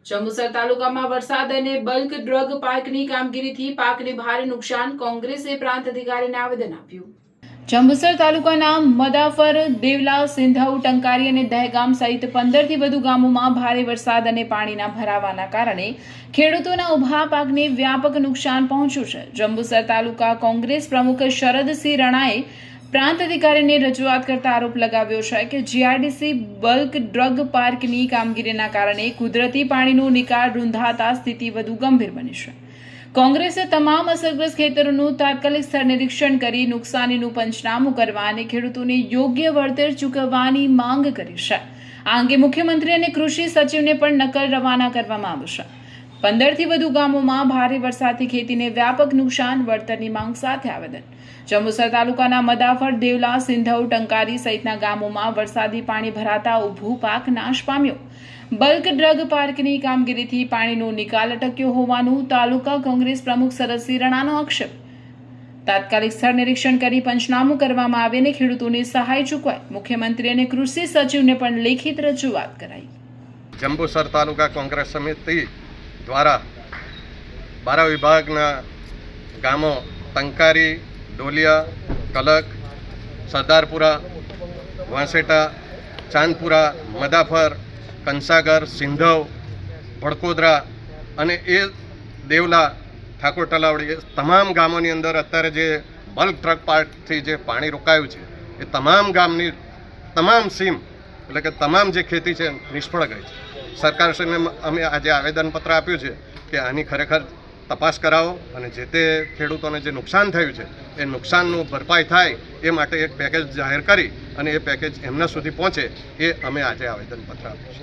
જંબુસર તાલુકામાં વરસાદ અને બલ્ક ડ્રગ પાર્કની કામગીરીથી પાકને ભારે નુકસાન, કોંગ્રેસે પ્રાંત અધિકારીને આવેદન આપ્યું। જંબુસર તાલુકાના મદાફર, દેવલા, સિંધવ, ટંકારી અને દહેગામ સહિત 15 થી વધુ ગામોમાં ભારે વરસાદ અને પાણીના ભરાવાના કારણે ખેડૂતોના ઊભા પાકને વ્યાપક નુકસાન પહોંચ્યું છે। જંબુસર તાલુકા કોંગ્રેસ પ્રમુખ શરદસિંહ રણાએ પ્રાંત અધિકારીને રજૂઆત કરતા આરોપ લગાવ્યો છે કે જીઆરડીસી બલ્ક ડ્રગ પાર્કની કામગીરીના કારણે કુદરતી પાણીનો નિકાલ રૂંધાતા સ્થિતિ વધુ ગંભીર બની છે। કોંગ્રેસે તમામ અસરગ્રસ્ત ખેતરોનું તાત્કાલિક સ્થળ નિરીક્ષણ કરી નુકસાનીનું પંચનામું કરવા અને ખેડૂતોને યોગ્ય વળતર ચૂકવવાની માંગ કરી છે। આ અંગે મુખ્યમંત્રી અને કૃષિ સચિવને પણ નકલ રવાના કરવામાં આવ્યું છે। 15 થી વધુ ગામોમાં ભારે વરસાદથી ખેતીને વ્યાપક નુકસાન, વળતરની માંગ સાથે આવેદન। જંબુસર તાલુકાના મદાફર, દેવલા, સિંધવ, ટંકારી સહિતના ગામોમાં વરસાદી પાણી ભરાતા ઊભું પાક નાશ પામ્યો। બલ્ક ડ્રગ પાર્કની કામગીરીથી પાણીનો નિકાલ અટક્યો હોવાનું તાલુકા કોંગ્રેસ પ્રમુખ શરદસિંહ રણાનો આક્ષેપ। તાત્કાલિક સ્થળ નિરીક્ષણ કરી પંચનામું કરવામાં આવે અને ખેડૂતોને સહાય ચૂકવાય। મુખ્યમંત્રી અને કૃષિ સચિવને પણ લેખિત રજૂઆત કરાઈ। જંબુસર તાલુકા કોંગ્રેસ સમિતિ દ્વારા 12 વિભાગના ગામો ટંકારી, ડોલિયા, કલક, સરદારપુરા, વાંસેટા, ચાંદપુરા, મદાફર, કંસાગર, સિંધવ, ભડકોદરા અને એ દેવલા, ઠાકોર તલાવડી, એ તમામ ગામોની અંદર અત્યારે જે બલ્ક ડ્રગ પાર્કથી જે પાણી રોકાયું છે એ તમામ ગામની તમામ સીમ એટલે કે તમામ જે ખેતી છે નિષ્ફળ ગઈ છે। સરકારશ્રીને અમે આજે આવેદનપત્ર આપ્યું છે કે આની ખરેખર તપાસ કરાવો અને જે તે ખેડૂતોને જે નુકસાન થયું છે એ નુકસાનનું ભરપાઈ થાય એ માટે એક પેકેજ જાહેર કરી અને એ પેકેજ એમના સુધી પહોંચે એ અમે આજે આવેદનપત્ર આપ્યું છે।